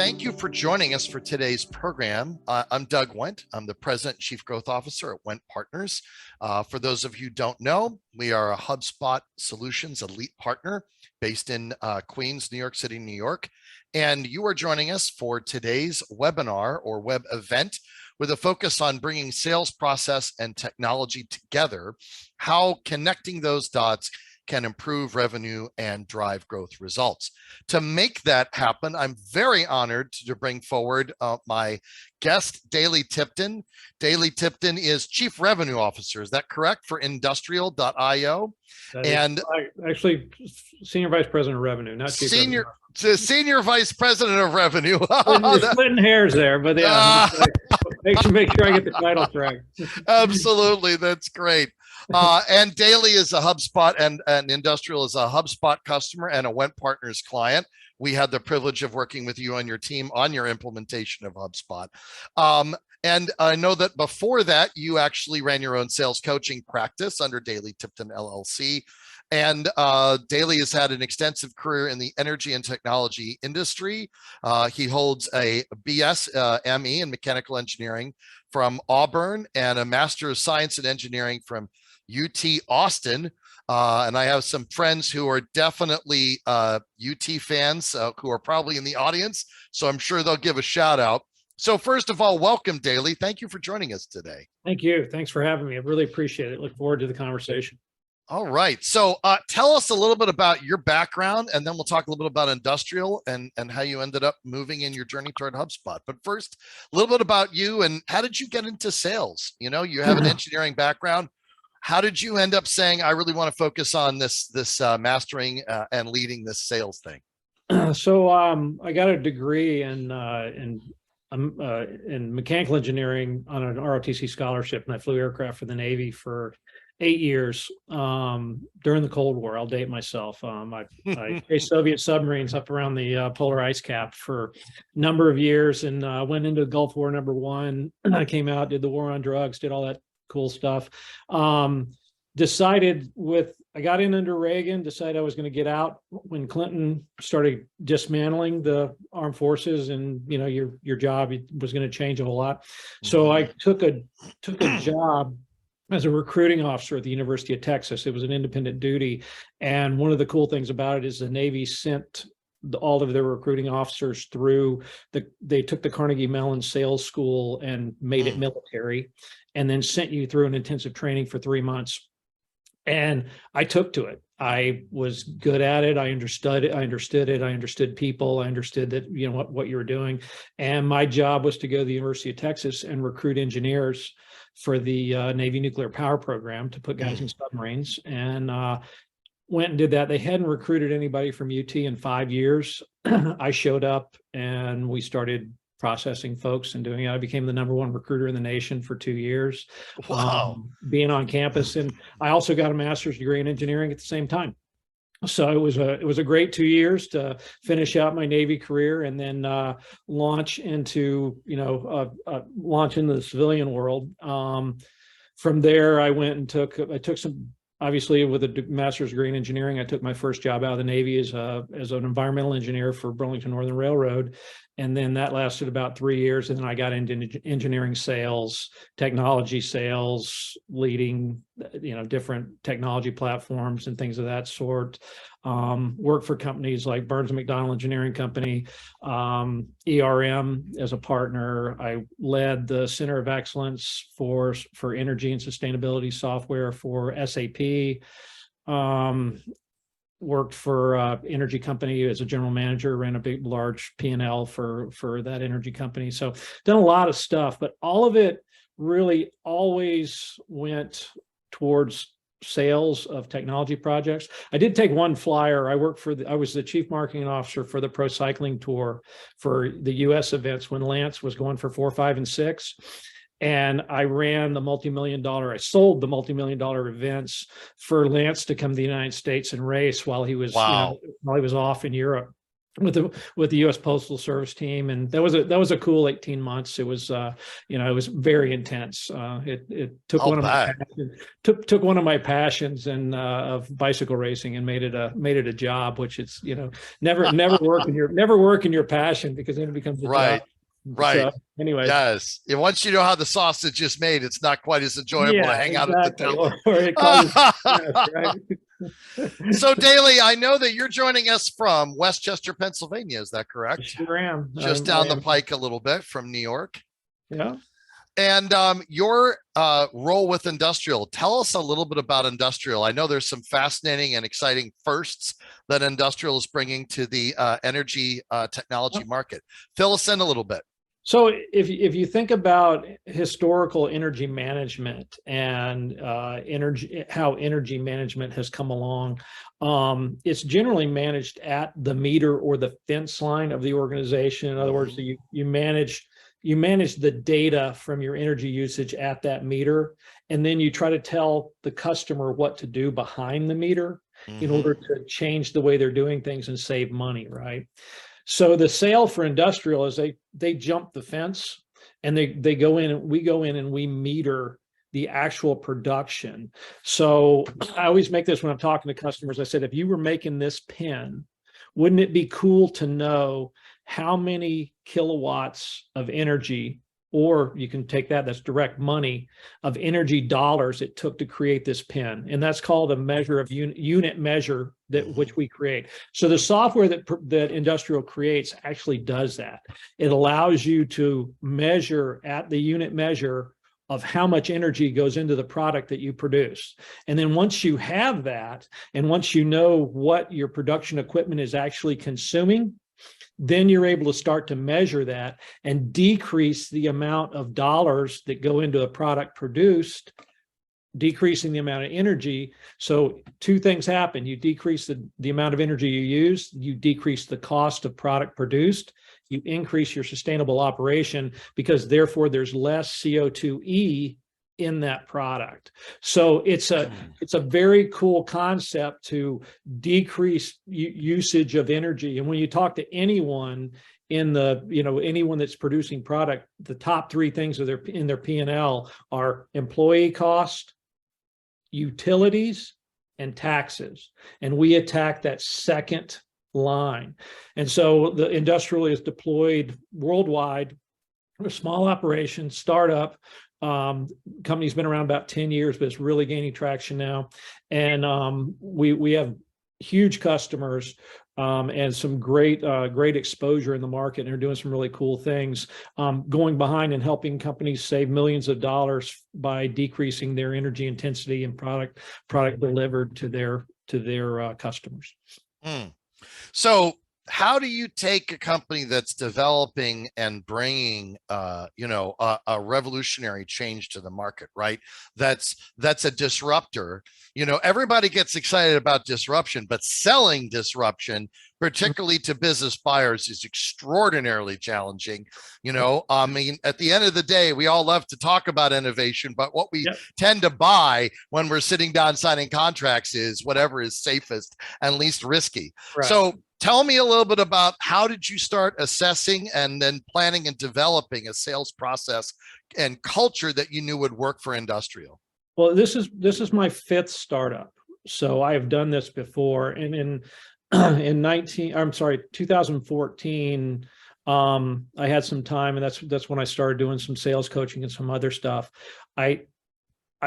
thank you for joining us for today's program. I'm Doug Wendt. I'm the President and Chief Growth Officer at Wendt Partners. For those of you who don't know, we are a HubSpot Solutions Elite Partner based in Queens, New York City, New York. And you are joining us for today's webinar or web event with a focus on bringing sales process and technology together, how connecting those dots can improve revenue and drive growth results. To make that happen, I'm very honored to bring forward my guest, Dailey Tipton. Dailey Tipton is Chief Revenue Officer. Is that correct, for Ndustrial.io? And actually, Senior Vice President of Revenue, not Chief Revenue. Senior Vice President of Revenue. Splitting hairs there, but yeah, make sure I get the title correct. Absolutely, that's great. And Dailey is a HubSpot and Ndustrial is a HubSpot customer and a Wendt Partners client. We had the privilege of working with you and your team on your implementation of HubSpot. And I know that before that, you actually ran your own sales coaching practice under Dailey Tipton LLC. And Dailey has had an extensive career in the energy and technology industry. He holds a BS ME in mechanical engineering from Auburn and a Master of Science in Engineering from UT Austin. And I have some friends who are definitely UT fans who are probably in the audience. So I'm sure they'll give a shout out. So first of all, welcome, Dailey. Thank you for joining us today. Thank you. Thanks for having me. I really appreciate it. Look forward to the conversation. All right. So tell us a little bit about your background, and then we'll talk a little bit about Ndustrial and how you ended up moving in your journey toward HubSpot. But first, a little bit about you and how did you get into sales? You know, you have an engineering background. How did you end up saying, I really want to focus on this mastering and leading this sales thing? So I got a degree in mechanical engineering on an ROTC scholarship, and I flew aircraft for the Navy for 8 years during the Cold War. I'll date myself. I chased Soviet submarines up around the polar ice cap for a number of years and went into Gulf War #1. I came out, did the war on drugs, did all that cool stuff. I got in under Reagan, decided I was going to get out when Clinton started dismantling the armed forces, and you know, your job was going to change a whole lot. So I took a job as a recruiting officer at the University of Texas. It was an independent duty. And one of the cool things about it is the Navy sent all of their recruiting officers through they took the Carnegie Mellon Sales School and made it military, and then sent you through an intensive training for 3 months. And I took to it. I was good at it. I understood it. I understood people. I understood that, you know, what you were doing. And my job was to go to the University of Texas and recruit engineers for the Navy nuclear power program to put guys in submarines, and went and did that. They hadn't recruited anybody from UT in 5 years. I showed up and we started processing folks and doing it. I became the #1 recruiter in the nation for 2 years. Wow. Being on campus. And I also got a master's degree in engineering at the same time. So it was a great 2 years to finish out my Navy career and then launch into the civilian world. From there, I took some, obviously with a master's degree in engineering, I took my first job out of the Navy as an environmental engineer for Burlington Northern Railroad. And then that lasted about 3 years. And then I got into engineering sales, technology sales, leading, different technology platforms and things of that sort. Worked for companies like Burns & McDonnell Engineering Company, ERM as a partner. I led the Center of Excellence for energy and sustainability software for SAP. Worked for energy company as a general manager, ran a large P&L for that energy company. So done a lot of stuff, but all of it really always went towards sales of technology projects. I did take one flyer. I was the chief marketing officer for the Pro Cycling Tour for the US events when Lance was going for 4, 5, and 6. And I sold the multi-million-dollar events for Lance to come to the United States and race while he was, while he was off in Europe. with the U.S. Postal Service team, and that was a cool 18 months. It was it was very intense. It took I'll one of my bet. took one of my passions and of bicycle racing and made it a job, which it's never work in your passion, because then it becomes a Right. job. Right. So anyways, Yes. And once you know how the sausage is made, it's not quite as enjoyable to yeah, hang out at the exactly. table. Or it causes stress, right? So, Dailey, I know that you're joining us from Westchester, Pennsylvania. Is that correct? Sure am. Just down the pike a little bit from New York. Yeah. And your role with Ndustrial. Tell us a little bit about Ndustrial. I know there's some fascinating and exciting firsts that Ndustrial is bringing to the energy technology market. Fill us in a little bit. So if you think about historical energy management and how energy management has come along, it's generally managed at the meter or the fence line of the organization. In other words, you manage the data from your energy usage at that meter, and then you try to tell the customer what to do behind the meter in order to change the way they're doing things and save money, right? So the sale for Ndustrial is they jump the fence, and they go in, and we go in and we meter the actual production. So I always make this when I'm talking to customers. I said, if you were making this pen, wouldn't it be cool to know how many kilowatts of energy, or you can take that's direct money, of energy dollars it took to create this pen? And that's called a measure of unit measure which we create. So the software that Ndustrial creates actually does that. It allows you to measure at the unit measure of how much energy goes into the product that you produce. And then once you have that, and once you know what your production equipment is actually consuming, then you're able to start to measure that and decrease the amount of dollars that go into a product produced, decreasing the amount of energy. So two things happen. You decrease the amount of energy you use, you decrease the cost of product produced, you increase your sustainable operation, because therefore there's less CO2e in that product. So it's a very cool concept to decrease usage of energy. And when you talk to anyone anyone that's producing product, the top three things in their P&L are employee cost, utilities, and taxes. And we attack that second line. And so the Ndustrial is deployed worldwide. We're a small operation, startup. Company's been around about 10 years, but it's really gaining traction now. And we have huge customers and some great exposure in the market, and they're doing some really cool things, going behind and helping companies save millions of dollars by decreasing their energy intensity and product delivered to their customers. So how do you take a company that's developing and bringing a revolutionary change to the market, right? That's a disruptor. Everybody gets excited about disruption, but selling disruption, particularly to business buyers, is extraordinarily challenging. I mean, at the end of the day, we all love to talk about innovation, but what we tend to buy when we're sitting down signing contracts is whatever is safest and least risky. Right. So tell me a little bit about, how did you start assessing and then planning and developing a sales process and culture that you knew would work for Ndustrial? Well, this is my fifth startup. So I have done this before. And in 2014, I had some time, and that's when I started doing some sales coaching and some other stuff. I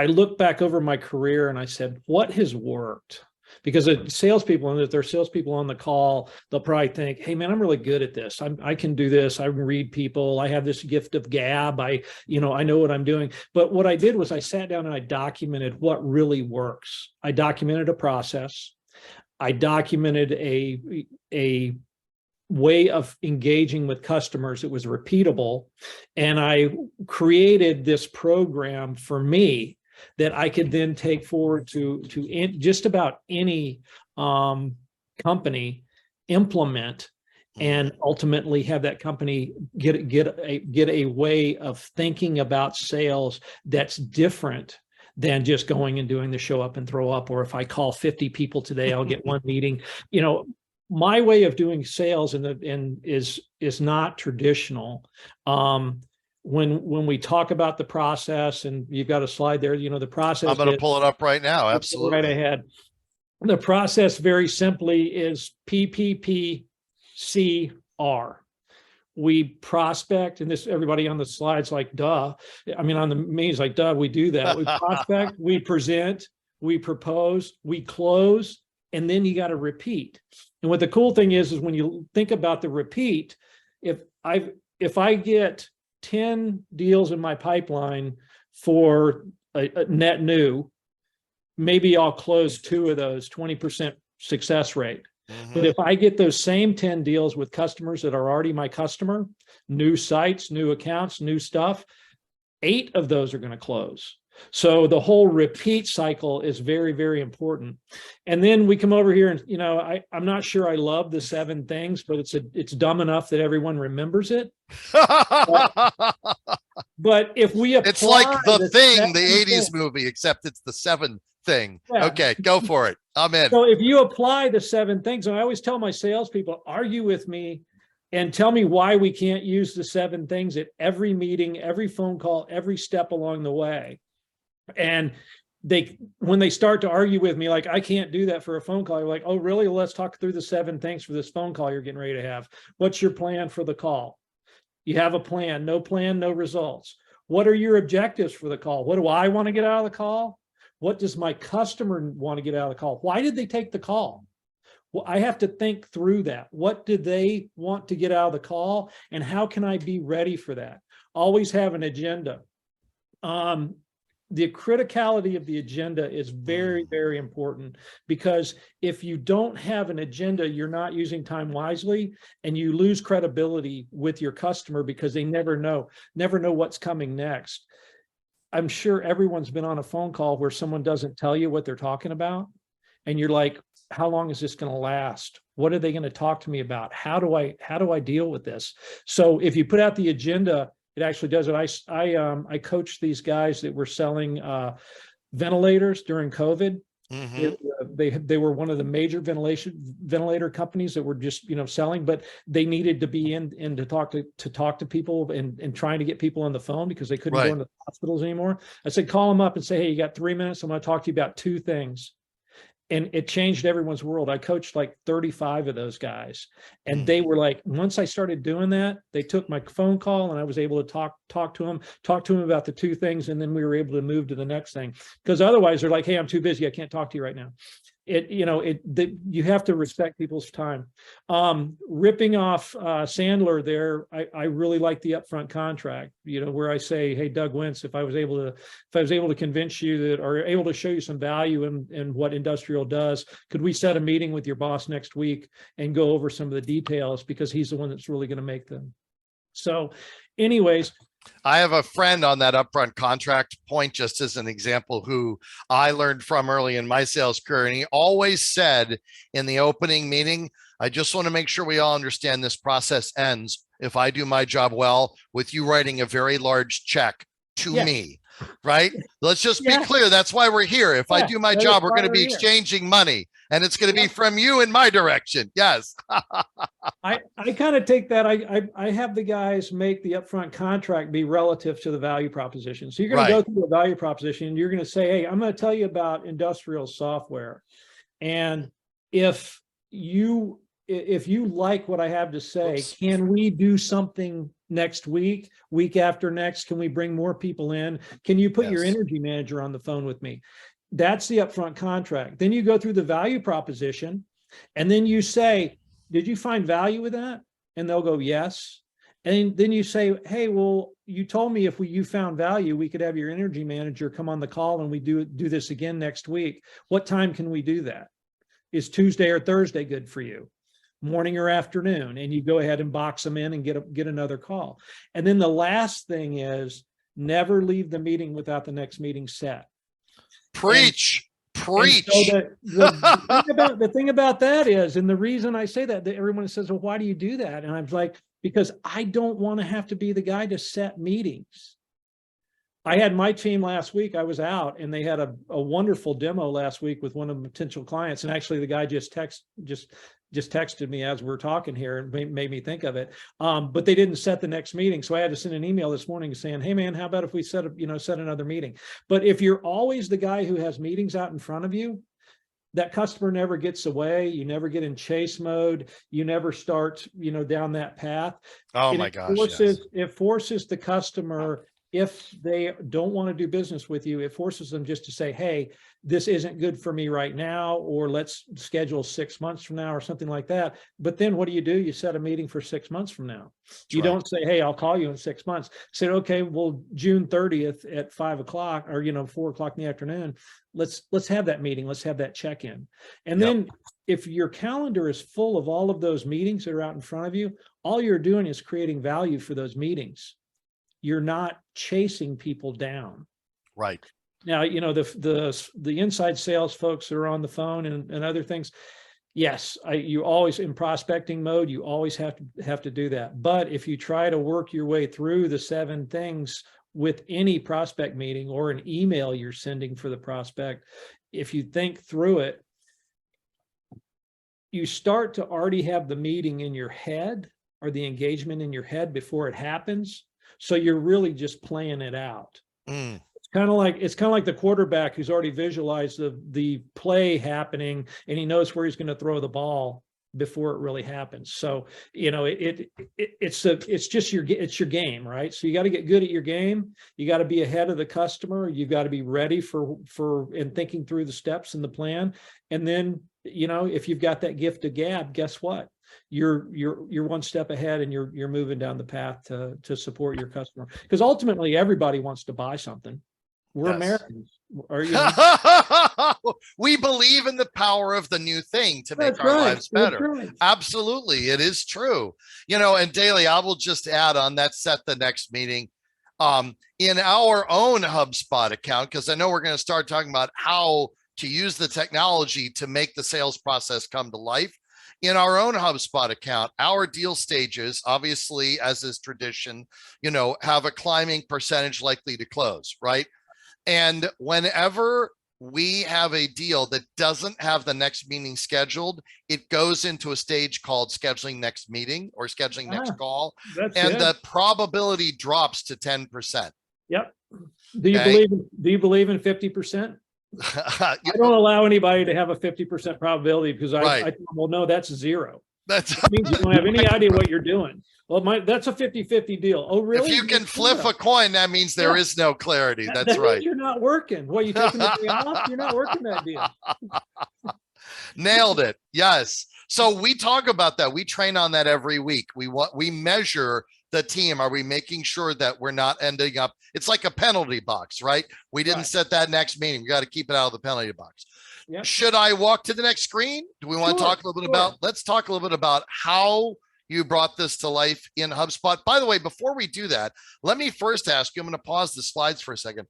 looked back over my career and I said, what has worked? Because salespeople, and if there are salespeople on the call, they'll probably think, hey man, I'm really good at this. I can do this. I can read people. I have this gift of gab. I know what I'm doing. But what I did was I sat down and I documented what really works. I documented a process. I documented a way of engaging with customers. It was repeatable. And I created this program for me that I could then take forward to just about any company, implement, and ultimately have that company get a way of thinking about sales that's different than just going and doing the show up and throw up. Or if I call 50 people today, I'll get one meeting. my way of doing sales is not traditional. When we talk about the process, and you've got a slide there, the process. I'm going to pull it up right now. Absolutely. Right ahead. The process very simply is PPPCR. We prospect, and this, everybody on the slides like, duh. I mean, on the meetings like, duh, we do that. We prospect, we present, we propose, we close, and then you got to repeat. And what the cool thing is when you think about the repeat, if I get 10 deals in my pipeline for a net new, maybe I'll close 2 of those, 20% success rate. But if I get those same 10 deals with customers that are already my customer, new sites, new accounts, new stuff, 8 of those are going to close. So the whole repeat cycle is very, very important. And then we come over here and, I'm not sure I love the 7 things, but it's dumb enough that everyone remembers it. But if we apply, it's like the thing, the 80s things, movie, except it's the 7th thing. Yeah. Okay, go for it. I'm in. So if you apply the 7 things, and I always tell my salespeople, argue with me and tell me why we can't use the 7 things at every meeting, every phone call, every step along the way. And when they start to argue with me, like, I can't do that for a phone call, you're like, oh, really? Well, let's talk through the 7 things for this phone call you're getting ready to have. What's your plan for the call? You have a plan, no results. What are your objectives for the call? What do I want to get out of the call? What does my customer want to get out of the call? Why did they take the call? Well, I have to think through that. What do they want to get out of the call? And how can I be ready for that? Always have an agenda. The criticality of the agenda is very, very important, because if you don't have an agenda, you're not using time wisely, and you lose credibility with your customer because they never know what's coming next. I'm sure everyone's been on a phone call where someone doesn't tell you what they're talking about, and you're like, how long is this going to last? What are they going to talk to me about? How do I deal with this? So if you put out the agenda, it actually does it. I coached these guys that were selling ventilators during COVID. They were one of the major ventilator companies that were just selling, but they needed to be in to talk to people and trying to get people on the phone because they couldn't go into hospitals anymore. I said, call them up and say, hey, you got 3 minutes. I'm going to talk to you about 2 things. And it changed everyone's world. I coached like 35 of those guys. And they were like, once I started doing that, they took my phone call and I was able to talk to them about the 2 things. And then we were able to move to the next thing. Because otherwise they're like, hey, I'm too busy. I can't talk to you right now. You have to respect people's time. Ripping off Sandler there, I really like the upfront contract, where I say, hey, Doug Wendt, if I was able to convince you that, or able to show you some value in what Ndustrial does, could we set a meeting with your boss next week and go over some of the details, because he's the one that's really going to make them. So anyways, I have a friend on that upfront contract point, just as an example, who I learned from early in my sales career. And he always said in the opening meeting, I just want to make sure we all understand this process ends, if I do my job well, with you writing a very large check to me, right? Let's just be clear. That's why we're here. If I do my job, we're going to be exchanging money, and it's going to be from you in my direction. Yes. I kind of take that. I have the guys make the upfront contract be relative to the value proposition. So you're going to go through the value proposition and you're going to say, hey, I'm going to tell you about Ndustrial software. And if you like what I have to say, can we do something next week, week after next? Can we bring more people in? Can you put your energy manager on the phone with me? That's the upfront contract. Then you go through the value proposition, and then you say, did you find value with that? And they'll go, yes. And then you say, hey, well, you told me if you found value, we could have your energy manager come on the call and we do this again next week. What time can we do that? Is Tuesday or Thursday good for you? Morning or afternoon? And you go ahead and box them in and get another call. And then the last thing is, never leave the meeting without the next meeting set. Preach. Preach. So the thing about that is, and the reason I say that everyone says, well, why do you do that? And I'm like, because I don't want to have to be the guy to set meetings. I had my team last week. I was out and they had a wonderful demo last week with one of the potential clients. And actually the guy just just texted me as we're talking here and made me think of it. But they didn't set the next meeting. So I had to send an email this morning saying, hey man, how about if we set another meeting? But if you're always the guy who has meetings out in front of you, that customer never gets away. You never get in chase mode. You never start, down that path. Oh And my gosh. it forces the customer, if they don't want to do business with you, it forces them just to say, hey, this isn't good for me right now, or let's schedule 6 months from now or something like that. But then what do? You set a meeting for 6 months from now. You don't say, hey, I'll call you in 6 months. Say, okay, well, June 30th at 5 o'clock or, 4 o'clock in the afternoon, let's have that meeting. Let's have that check-in. And then if your calendar is full of all of those meetings that are out in front of you, all you're doing is creating value for those meetings. You're not chasing people down. Right. Now, the inside sales folks that are on the phone and other things. Yes, you always in prospecting mode, you always have to do that. But if you try to work your way through the 7 things with any prospect meeting or an email you're sending for the prospect, if you think through it, you start to already have the meeting in your head or the engagement in your head before it happens. So you're really just playing it out. It's kind of like the quarterback who's already visualized the play happening and he knows where he's going to throw the ball before it really happens. So, it's your game, right? So you got to get good at your game. You got to be ahead of the customer. You got to be ready for and thinking through the steps and the plan. And then, if you've got that gift of gab, guess what? You're one step ahead and you're moving down the path to support your customer. Because ultimately everybody wants to buy something. We're Americans. We believe in the power of the new thing to make our lives better. Absolutely. It is true. And Dailey, I will just add on that, set the next meeting in our own HubSpot account, because I know we're going to start talking about how to use the technology to make the sales process come to life. In our own HubSpot account, our deal stages, obviously, as is tradition, have a climbing percentage likely to close, right? And whenever we have a deal that doesn't have the next meeting scheduled, it goes into a stage called scheduling next meeting or scheduling next call. And the probability drops to 10%. Yep. Do you believe in 50%? I don't allow anybody to have a 50% probability because I tell them, well, no, that's 0. That means you don't have any idea what you're doing. Well, that's a 50-50 deal. Oh, really? If you can flip a coin, that means there is no clarity. That's right. You're not working. Well, you taking the day off? You're not working that deal. Nailed it. Yes. So we talk about that. We train on that every week. We measure the team. Are we making sure that we're not ending up? It's like a penalty box, right? We didn't set that next meeting. We got to keep it out of the penalty box. Yep. Should I walk to the next screen? Do we want to talk a little bit about, let's talk a little bit about how you brought this to life in HubSpot. By the way, before we do that, let me first ask you, I'm going to pause the slides for a second.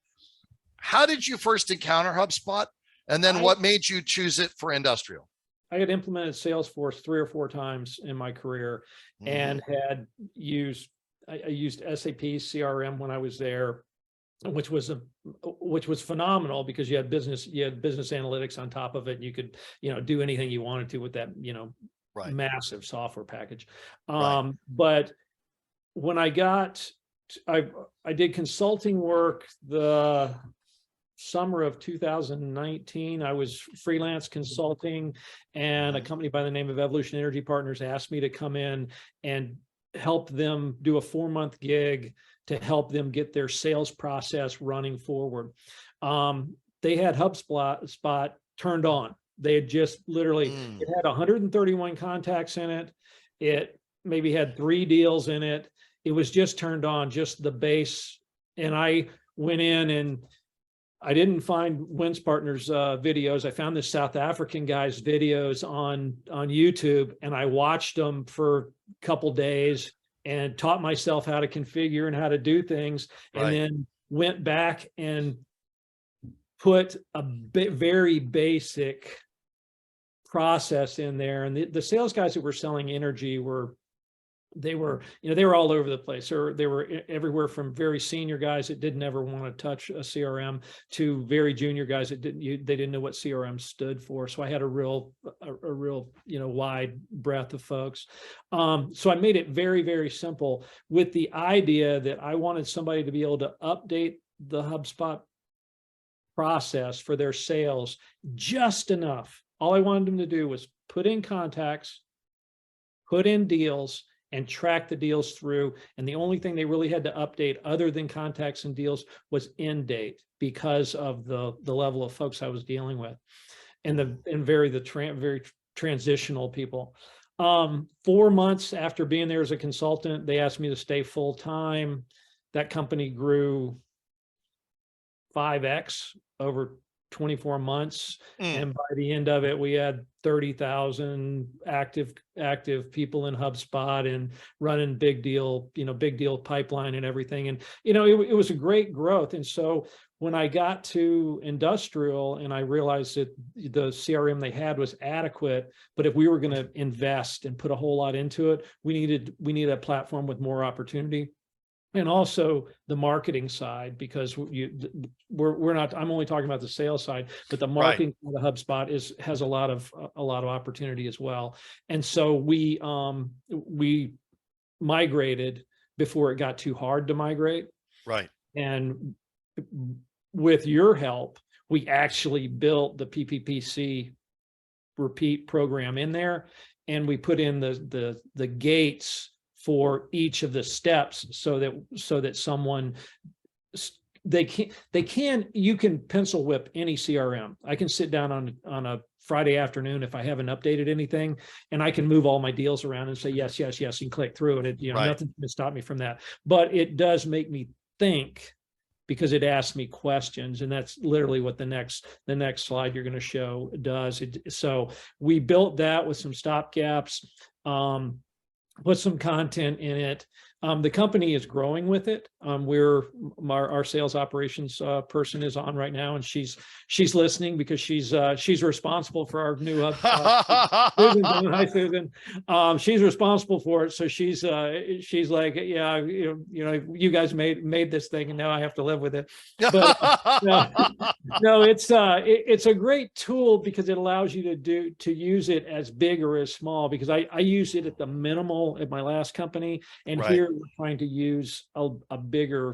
How did you first encounter HubSpot? And then what made you choose it for Ndustrial? I had implemented Salesforce 3 or 4 times in my career and I used SAP CRM when I was there, which was phenomenal because you had business analytics on top of it. And you could, do anything you wanted to with that, massive software package. But when I did consulting work the summer of 2019, I was freelance consulting, and a company by the name of Evolution Energy Partners asked me to come in and help them do a 4-month gig to help them get their sales process running forward. They had HubSpot turned on. They had just literally, it had 131 contacts in it. It maybe had 3 deals in it. It was just turned on, just the base. And I went in and I didn't find Wendt Partners videos. I found this South African guy's videos on YouTube, and I watched them for a couple days and taught myself how to configure and how to do things, and then went back and put a very basic process in there. And the sales guys that were selling energy were they were, they were all over the place. Or they were everywhere from very senior guys that didn't ever want to touch a CRM to very junior guys that they didn't know what CRM stood for. So I had a real, wide breadth of folks. So I made it very, very simple with the idea that I wanted somebody to be able to update the HubSpot process for their sales just enough. All I wanted them to do was put in contacts, put in deals, and track the deals through. And the only thing they really had to update other than contacts and deals was end date, because of the level of folks I was dealing with and very transitional people. 4 months after being there as a consultant, they asked me to stay full time. That company grew 5x over 24 months. And by the end of it, we had 30,000 active people in HubSpot and running big deal pipeline and everything. And, it was a great growth. And so when I got to Ndustrial and I realized that the CRM they had was adequate, but if we were going to invest and put a whole lot into it, we needed a platform with more opportunity. And also the marketing side, because we're not, I'm only talking about the sales side, but the marketing of the HubSpot has a lot of opportunity as well. And so we migrated before it got too hard to migrate. Right. And with your help, we actually built the PPPC repeat program in there, and we put in the gates for each of the steps so that someone, you can pencil whip any CRM. I can sit down on a Friday afternoon if I haven't updated anything, and I can move all my deals around and say yes, yes, yes, and click through, and nothing can stop me from that. But it does make me think, because it asks me questions, and that's literally what the next slide you're going to show does. So we built that with some stopgaps. Put some content in it. The company is growing with it. Our sales operations person is on right now, and she's listening because she's responsible for our new hub. Hi, Susan. She's responsible for it, so she's like, yeah, you guys made this thing, and now I have to live with it. But no, it's a great tool because it allows you to use it as big or as small. Because I use it at the minimal at my last company, and here we're trying to use a bigger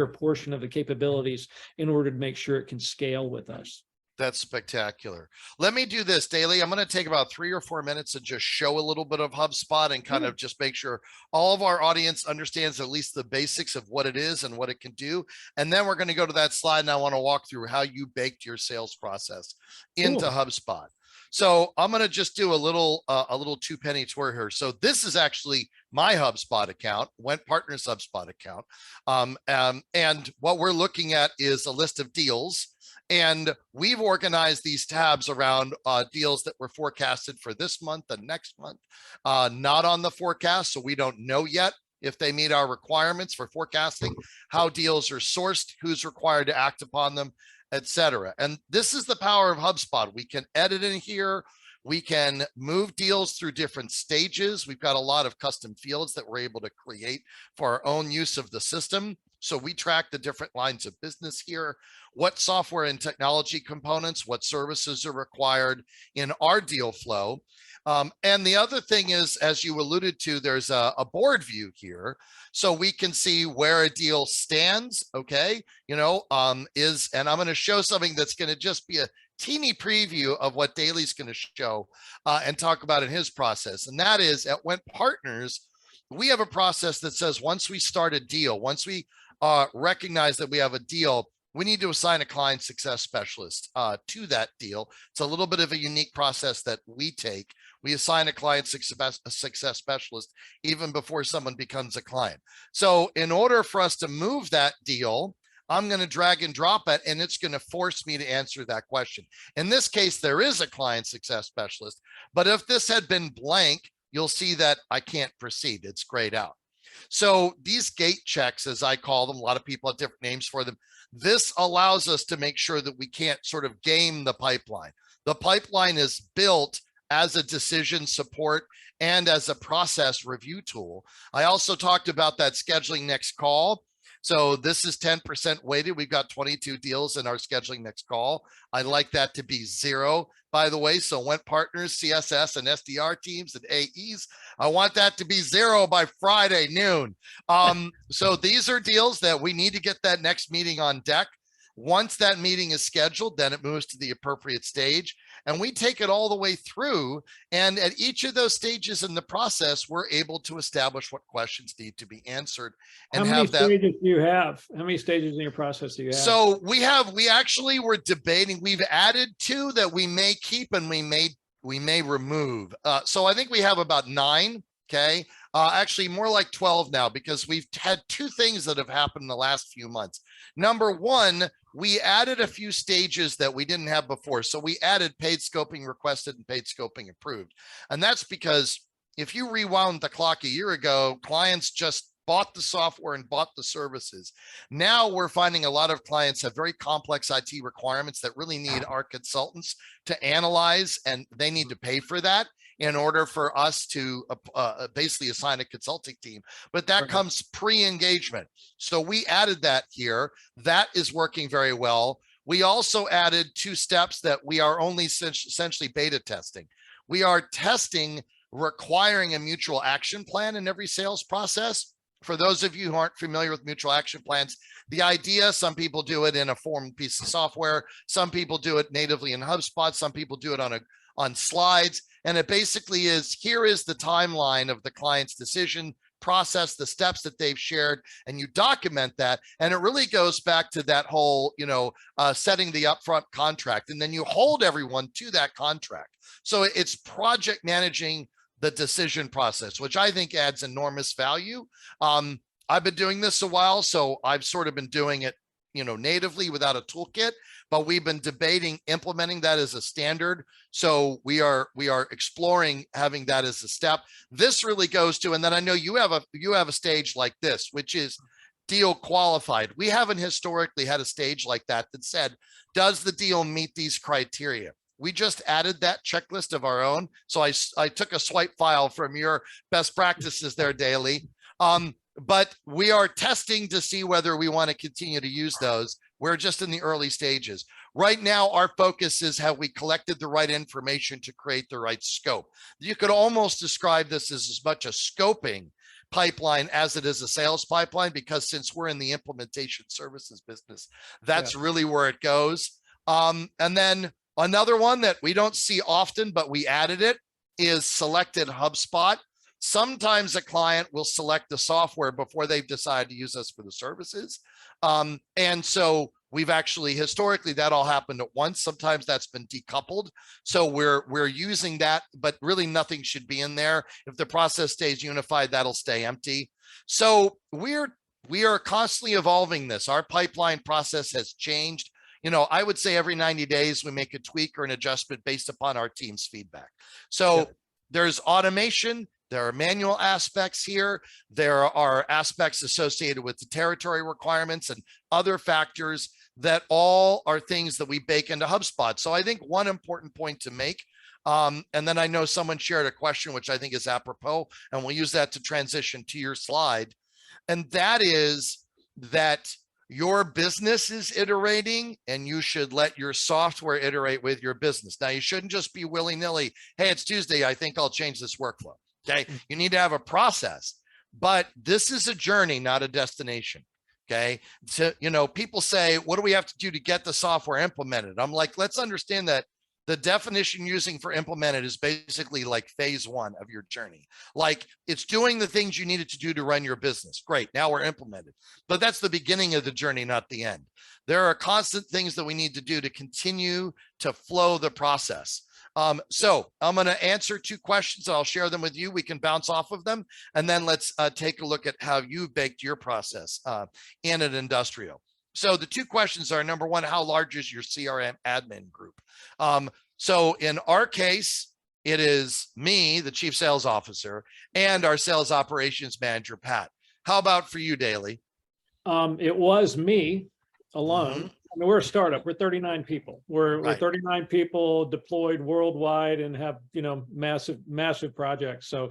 portion of the capabilities in order to make sure it can scale with us. That's spectacular. Let me do this, Dailey. I'm going to take about 3 or 4 minutes and just show a little bit of HubSpot and kind of just make sure all of our audience understands at least the basics of what it is and what it can do. And then we're going to go to that slide, and I want to walk through how you baked your sales process into HubSpot. So I'm going to just do a little 2-penny tour here. So this is actually my HubSpot account, Wendt Partners HubSpot account. And what we're looking at is a list of deals. And we've organized these tabs around deals that were forecasted for this month and next month, not on the forecast. So we don't know yet if they meet our requirements for forecasting, how deals are sourced, who's required to act upon them, etc. And this is the power of HubSpot. We can edit in here. We can move deals through different stages. We've got a lot of custom fields that we're able to create for our own use of the system. So we track the different lines of business here, what software and technology components, what services are required in our deal flow. And the other thing is, as you alluded to, there's a board view here. So we can see where a deal stands, okay? And I'm going to show something that's going to just be a teeny preview of what Dailey's going to show and talk about in his process. And that is, at Wendt Partners, we have a process that says once we start a deal, once we recognize that we have a deal, we need to assign a client success specialist to that deal. It's a little bit of a unique process that we take. We assign a client success specialist even before someone becomes a client. So in order for us to move that deal, I'm going to drag and drop it, and it's going to force me to answer that question. In this case, there is a client success specialist, but if this had been blank, you'll see that I can't proceed. It's grayed out. So these gate checks, as I call them, a lot of people have different names for them. This allows us to make sure that we can't sort of game the pipeline. The pipeline is built as a decision support and as a process review tool. I also talked about that scheduling next call. So this is 10% weighted. We've got 22 deals in our scheduling next call. I'd like that to be 0, by the way. So Wendt Partners, CSS, and SDR teams and AEs, I want that to be 0 by Friday noon. So these are deals that we need to get that next meeting on deck. Once that meeting is scheduled, then it moves to the appropriate stage, and we take it all the way through. And at each of those stages in the process, we're able to establish what questions need to be answered. And how many stages do you have? How many stages in your process do you have? So we actually were debating. We've added 2 that we may keep and we may remove. So I think we have about 9. Okay. Actually more like 12 now, because we've had 2 things that have happened in the last few months. Number one, we added a few stages that we didn't have before. So we added paid scoping requested and paid scoping approved. And that's because if you rewound the clock a year ago, clients just bought the software and bought the services. Now we're finding a lot of clients have very complex IT requirements that really need our consultants to analyze, and they need to pay for that in order for us to basically assign a consulting team. But that comes pre-engagement. So we added that here. That is working very well. We also added 2 steps that we are only essentially beta testing. We are testing requiring a mutual action plan in every sales process. For those of you who aren't familiar with mutual action plans, the idea, some people do it in a form piece of software, some people do it natively in HubSpot, some people do it on slides. And it basically is, here is the timeline of the client's decision process, the steps that they've shared, and you document that. And it really goes back to that whole, setting the upfront contract, and then you hold everyone to that contract. So it's project managing the decision process, which I think adds enormous value. I've been doing this a while, so I've sort of been doing it, natively without a toolkit, but we've been debating implementing that as a standard. So we are exploring having that as a step. This really goes to, and then I know you have a stage like this, which is deal qualified. We haven't historically had a stage like that said, does the deal meet these criteria? We just added that checklist of our own. So I took a swipe file from your best practices there, Dailey. But we are testing to see whether we want to continue to use those. We're just in the early stages. Right now, our focus is have we collected the right information to create the right scope. You could almost describe this as much a scoping pipeline as it is a sales pipeline, because since we're in the implementation services business, that's really where it goes. And then another one that we don't see often, but we added it, is selected HubSpot. Sometimes a client will select the software before they've decided to use us for the services. And so we've actually, historically, that all happened at once. Sometimes that's been decoupled. So we're using that, but really nothing should be in there. If the process stays unified, that'll stay empty. So we are constantly evolving this. Our pipeline process has changed. I would say every 90 days, we make a tweak or an adjustment based upon our team's feedback. So there's automation. There are manual aspects here. There are aspects associated with the territory requirements and other factors that all are things that we bake into HubSpot. So I think one important point to make, and then I know someone shared a question, which I think is apropos, and we'll use that to transition to your slide. And that is that your business is iterating, and you should let your software iterate with your business. Now, you shouldn't just be willy-nilly, hey, it's Tuesday, I think I'll change this workflow. Okay, you need to have a process, but this is a journey, not a destination. Okay, so people say, what do we have to do to get the software implemented? I'm like, let's understand that the definition using for implemented is basically like phase 1 of your journey. Like, it's doing the things you needed to do to run your business. Great, now we're implemented, but that's the beginning of the journey, not the end. There are constant things that we need to do to continue to flow the process. So I'm going to answer 2 questions. I'll share them with you. We can bounce off of them. And then let's take a look at how you've baked your process in an Ndustrial. So the 2 questions are, number 1, how large is your CRM admin group? So in our case, it is me, the chief sales officer, and our sales operations manager, Pat. How about for you, Dailey? It was me alone. mean, we're a startup. We're 39 people. We're Right. 39 people deployed worldwide and have, massive projects. So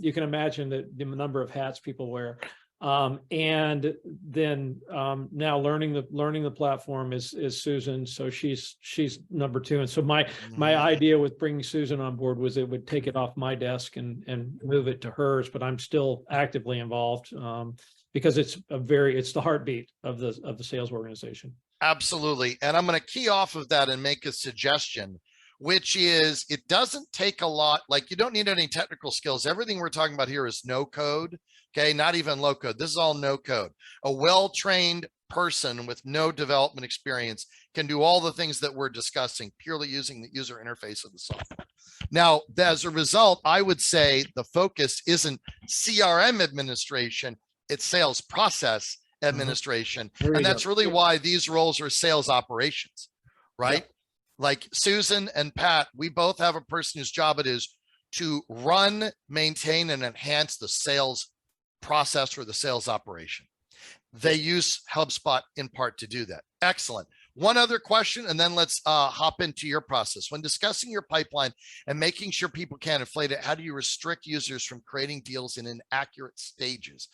you can imagine the number of hats people wear. And then now learning the platform is Susan. So she's number two. And so my idea with bringing Susan on board was it would take it off my desk and move it to hers, but I'm still actively involved because it's the heartbeat of the sales organization. Absolutely. And I'm going to key off of that and make a suggestion, which is it doesn't take a lot. Like, you don't need any technical skills. Everything we're talking about here is no code. Okay. Not even low code. This is all no code. A well-trained person with no development experience can do all the things that we're discussing purely using the user interface of the software. Now, as a result, I would say the focus isn't CRM administration, it's sales process administration. And that's really why these roles are sales operations, right? Yep. Like Susan and Pat, we both have a person whose job it is to run, maintain, and enhance the sales process or the sales operation. They use HubSpot in part to do that. Excellent. One other question, and then let's hop into your process. When discussing your pipeline and making sure people can't inflate it, how do you restrict users from creating deals in inaccurate stages?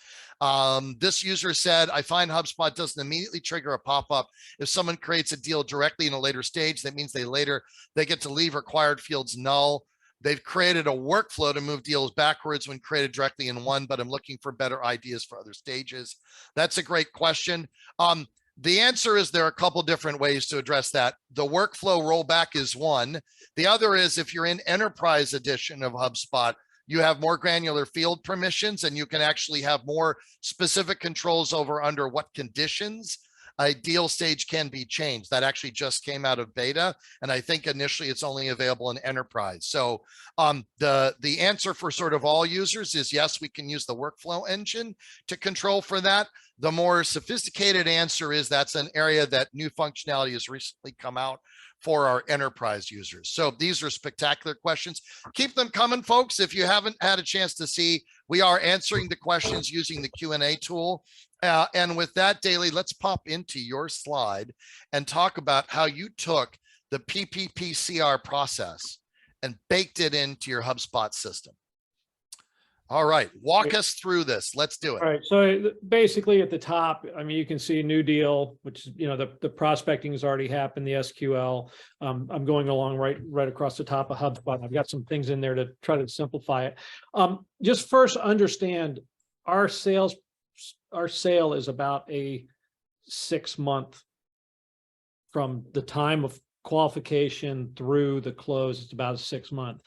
This user said, I find HubSpot doesn't immediately trigger a pop-up. If someone creates a deal directly in a later stage, that means they get to leave required fields null. They've created a workflow to move deals backwards when created directly in one, but I'm looking for better ideas for other stages. That's a great question. The answer is there are a couple different ways to address that. The workflow rollback is one. The other is if you're in enterprise edition of HubSpot, you have more granular field permissions and you can actually have more specific controls over under what conditions a deal stage can be changed. That actually just came out of beta. And I think initially it's only available in enterprise. So the answer for sort of all users is yes, we can use the workflow engine to control for that. The more sophisticated answer is that's an area that new functionality has recently come out for our enterprise users. So these are spectacular questions. Keep them coming, folks. If you haven't had a chance to see, we are answering the questions using the Q&A tool. And with that, Dailey, let's pop into your slide and talk about how you took the PPPCR process and baked it into your HubSpot system. All right, walk us through this. Let's do it. All right, so basically at the top, I mean, you can see new deal, which is, the prospecting has already happened, the SQL. I'm going along right across the top of HubSpot. I've got some things in there to try to simplify it. Just first understand our sale is about a 6 month from the time of qualification through the close. It's about a 6 month.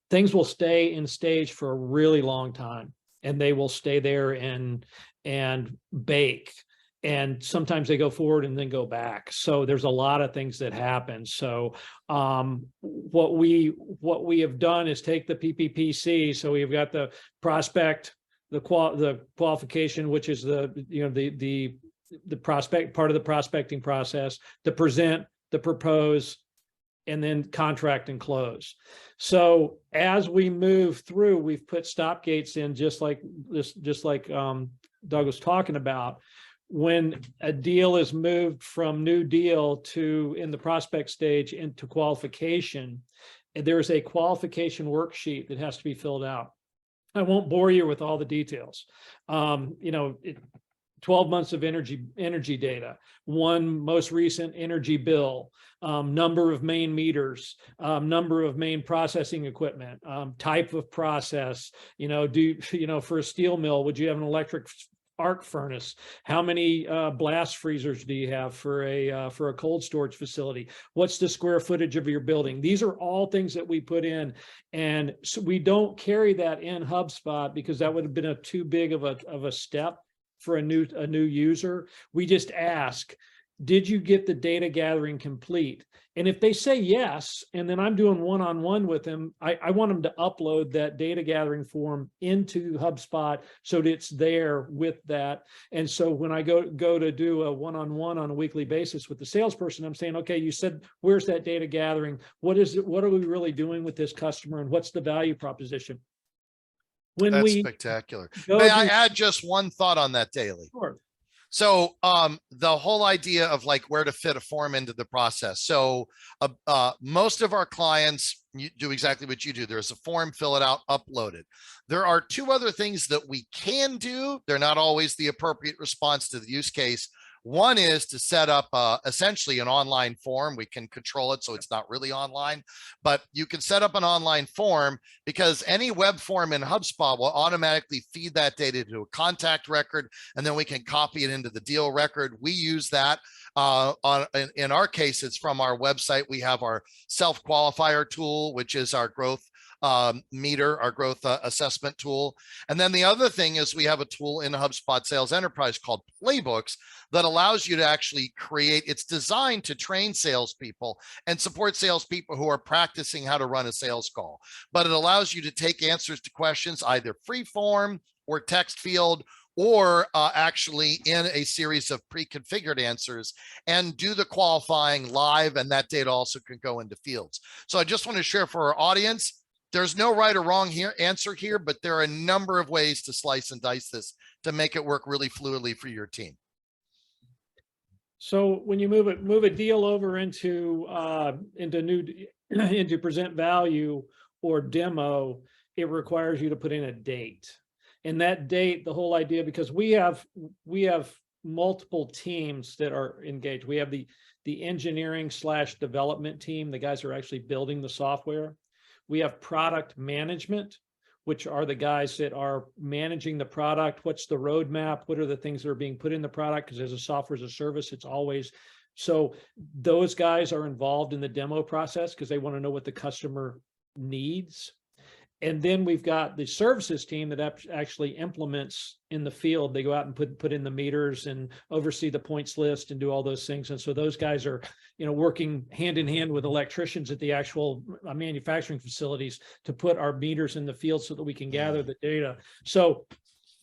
Things will stay in stage for a really long time, and they will stay there and bake. And sometimes they go forward and then go back. So there's a lot of things that happen. So what we have done is take the PPPC. So we've got the prospect, the qualification, which is the prospect part of the prospecting process, the present, the propose, and then contract and close. So as we move through, we've put stop gates in just like Doug was talking about. When a deal is moved from new deal to in the prospect stage into qualification, there's a qualification worksheet that has to be filled out. I won't bore you with all the details. 12 months of energy data, one most recent energy bill, number of main meters, number of main processing equipment, type of process, for a steel mill, would you have an electric arc furnace? How many blast freezers do you have for a cold storage facility? What's the square footage of your building? These are all things that we put in, and so we don't carry that in HubSpot because that would have been too big of a step for a new user. We just ask, did you get the data gathering complete? And if they say yes, and then I'm doing one-on-one with them, I want them to upload that data gathering form into HubSpot so that it's there with that. And so when I go to do a one-on-one on a weekly basis with the salesperson, I'm saying, okay, you said, where's that data gathering? What is it? What are we really doing with this customer? And what's the value proposition? That's spectacular. May I add just one thought on that, Dailey? Sure. So the whole idea of like where to fit a form into the process. So most of our clients do exactly what you do. There's a form, fill it out, upload it. There are two other things that we can do. They're not always the appropriate response to the use case. One is to set up essentially an online form. We can control it so it's not really online, but you can set up an online form because any web form in HubSpot will automatically feed that data to a contact record, and then we can copy it into the deal record. We use that. In our case, it's from our website. We have our self-qualifier tool, which is our growth meter, our growth assessment tool. And then the other thing is we have a tool in HubSpot Sales Enterprise called Playbooks that allows you to actually create, it's designed to train salespeople and support salespeople who are practicing how to run a sales call. But it allows you to take answers to questions, either free form or text field, or actually in a series of pre-configured answers, and do the qualifying live, and that data also can go into fields. So I just want to share for our audience, there's no right or wrong answer here, but there are a number of ways to slice and dice this to make it work really fluidly for your team. So when you move a deal over into into present value or demo, it requires you to put in a date. And that date, the whole idea, because we have multiple teams that are engaged. We have the engineering / development team, the guys who are actually building the software. We have product management, which are the guys that are managing the product. What's the roadmap? What are the things that are being put in the product? Because as a software as a service, it's always, so those guys are involved in the demo process because they want to know what the customer needs. And then we've got the services team that actually implements in the field. They go out and put in the meters and oversee the points list and do all those things. And so those guys are, working hand in hand with electricians at the actual manufacturing facilities to put our meters in the field so that we can gather the data. So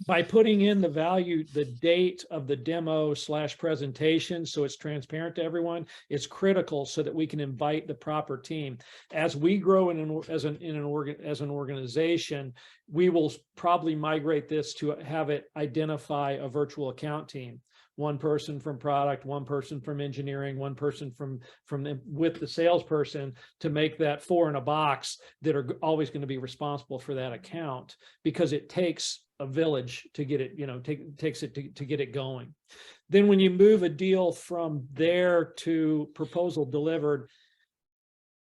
by putting in the value, the date of the demo / presentation, so it's transparent to everyone, it's critical so that we can invite the proper team. As we grow as an organization, we will probably migrate this to have it identify a virtual account team. One person from product, one person from engineering, one person with the salesperson, to make that 4 in a box that are always going to be responsible for that account, because it takes a village to get it, takes it to get it going. Then when you move a deal from there to proposal delivered,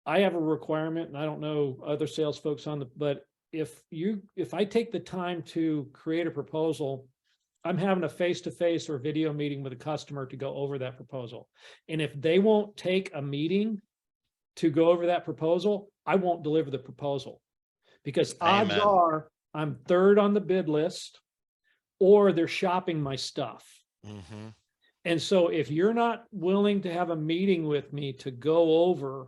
I have a requirement, and I don't know other sales folks but if I take the time to create a proposal, I'm having a face-to-face or video meeting with a customer to go over that proposal. And if they won't take a meeting to go over that proposal, I won't deliver the proposal, because odds are I'm third on the bid list, or they're shopping my stuff. Mm-hmm. And so if you're not willing to have a meeting with me to go over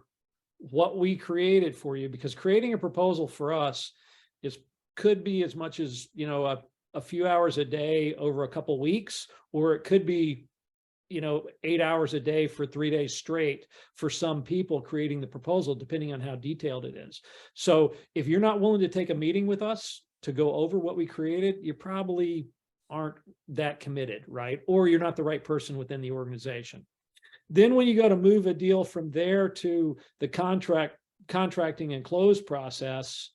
what we created for you, because creating a proposal for us could be as much as, a few hours a day over a couple of weeks, or it could be, 8 hours a day for 3 days straight for some people creating the proposal, depending on how detailed it is. So if you're not willing to take a meeting with us to go over what we created, you probably aren't that committed, right? Or you're not the right person within the organization. Then when you go to move a deal from there to the contracting and close process,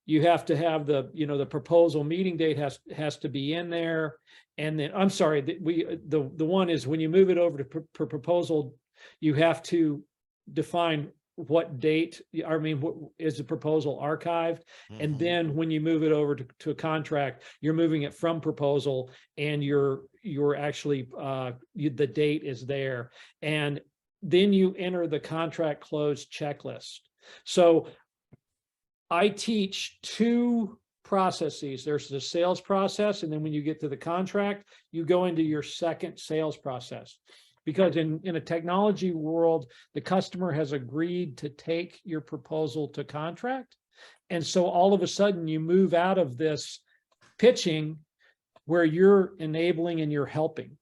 you have to have the proposal meeting date has to be in there. And then, I'm sorry, the one is when you move it over to proposal, you have to define what date, what is the proposal archived? Mm-hmm. And then when you move it over to a contract, you're moving it from proposal, and you're actually, the date is there. And then you enter the contract close checklist. So I teach 2 processes. There's the sales process, and then when you get to the contract, you go into your second sales process. Because in a technology world, the customer has agreed to take your proposal to contract. And so all of a sudden you move out of this pitching where you're enabling and you're helping.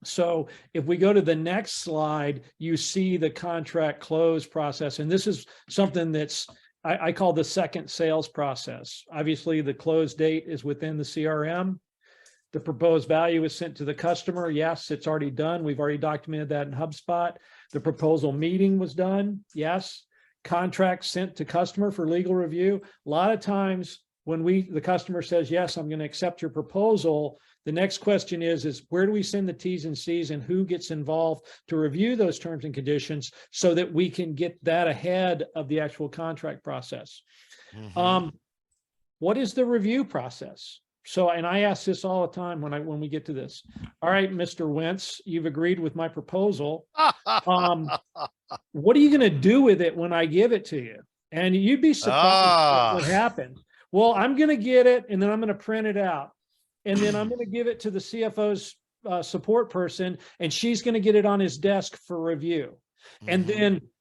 So if we go to the next slide, you see the contract close process. And this is something that's, I call the second sales process. Obviously, the close date is within the CRM. The proposed value is sent to the customer. Yes, it's already done. We've already documented that in HubSpot. The proposal meeting was done. Yes. Contract sent to customer for legal review. A lot of times when the customer says, yes, I'm going to accept your proposal, the next question is where do we send the T's and C's and who gets involved to review those terms and conditions so that we can get that ahead of the actual contract process. What is the review process? So, and I ask this all the time when we get to this. All right, Mr. Wentz, you've agreed with my proposal. What are you going to do with it when I give it to you? And you'd be surprised what happens. Well, I'm going to get it and then I'm going to print it out. And then I'm going to give it to the CFO's support person, and she's going to get it on his desk for review. And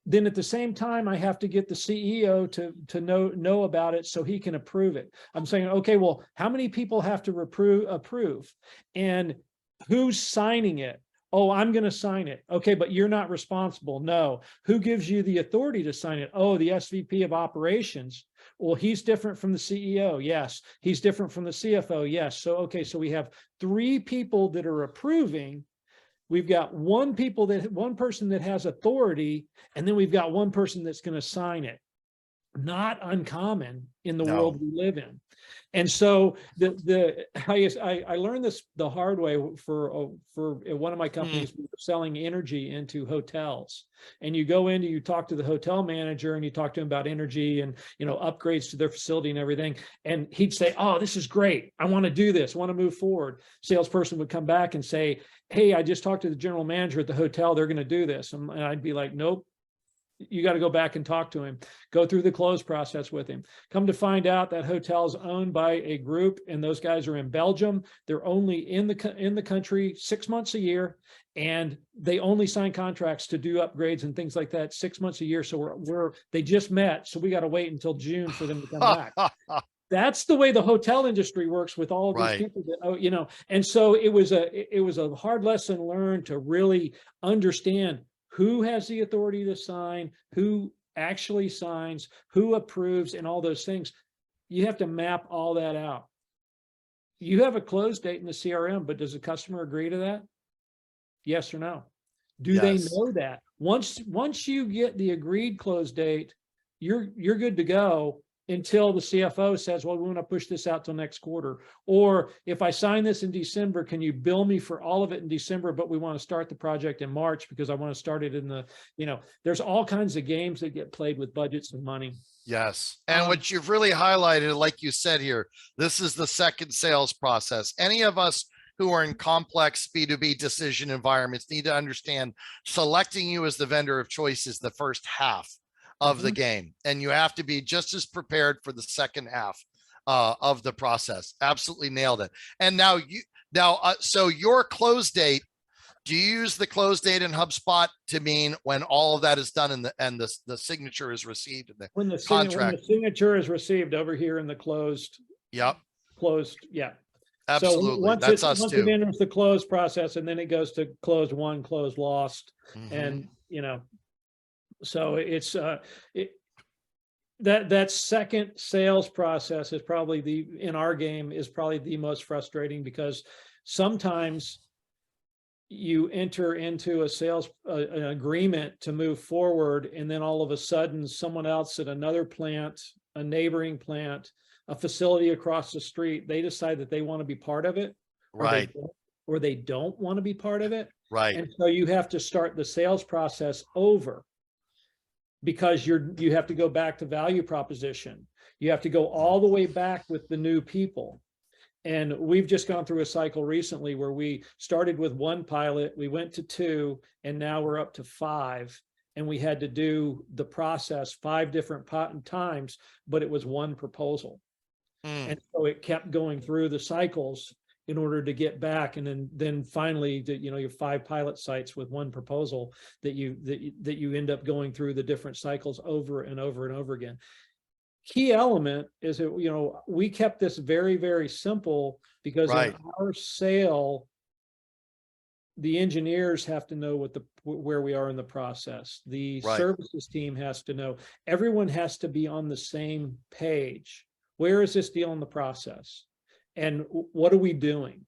then at the same time, I have to get the CEO to know about it so he can approve it. I'm saying, okay, well, how many people have to approve? And who's signing it? Oh, I'm going to sign it. Okay, but you're not responsible. No. Who gives you the authority to sign it? Oh, the SVP of operations. Well, he's different from the CEO. Yes. He's different from the CFO. Yes. So, okay, so we have 3 people that are approving. We've got one person that has authority, and then we've got one person that's going to sign it. Not uncommon in the world we live in. And so I learned this the hard way for one of my companies. We were selling energy into hotels, and you go in and you talk to the hotel manager and you talk to him about energy and, upgrades to their facility and everything. And he'd say, oh, this is great. I want to do this. I want to move forward. Salesperson would come back and say, hey, I just talked to the general manager at the hotel. They're going to do this. And I'd be like, nope. You got to go back and talk to him, go through the close process with him. Come to find out that hotel is owned by a group, and those guys are in Belgium. They're only in the country 6 months a year, and they only sign contracts to do upgrades and things like that 6 months a year. So they just met, so we got to wait until June for them to come back. That's the way the hotel industry works with all of these people that, and so it was a hard lesson learned to really understand who has the authority to sign, who actually signs, who approves, and all those things. You have to map all that out. You have a close date in the CRM, but does the customer agree to that? Yes or no? Do they know that? Once you get the agreed close date, you're good to go until the CFO says, well, we want to push this out till next quarter. Or if I sign this in December, can you bill me for all of it in December, but we want to start the project in March because I want to start it in the, there's all kinds of games that get played with budgets and money. Yes. And what you've really highlighted, like you said here, this is the second sales process. Any of us who are in complex B2B decision environments need to understand selecting you as the vendor of choice is the first half of the game, and you have to be just as prepared for the second half of the process. Absolutely nailed it. And so your close date, do you use the close date in HubSpot to mean when all of that is done and the signature is received in the contract? When the signature is received over here in the closed. Yep. Closed. Yeah. Absolutely. So That's us once too. It enters the close process, and then it goes to closed won, closed lost, and so it's that second sales process is probably in our game is probably the most frustrating, because sometimes you enter into an agreement to move forward, and then all of a sudden someone else at another plant, a neighboring plant, a facility across the street, they decide that they want to be part of it, right? Or they don't want to be part of it, right? And so you have to start the sales process over, because you have to go back to value proposition. You have to go all the way back with the new people. And we've just gone through a cycle recently where we started with 1 pilot, we went to 2, and now we're up to 5. And we had to do the process 5 different times, but it was 1 proposal. And so it kept going through the cycles in order to get back, and then finally, your 5 pilot sites with 1 proposal that you end up going through the different cycles over and over and over again. Key element is that we kept this very, very simple, because in our sale, the engineers have to know where we are in the process. The services team has to know. Everyone has to be on the same page. Where is this deal in the process? And what are we doing?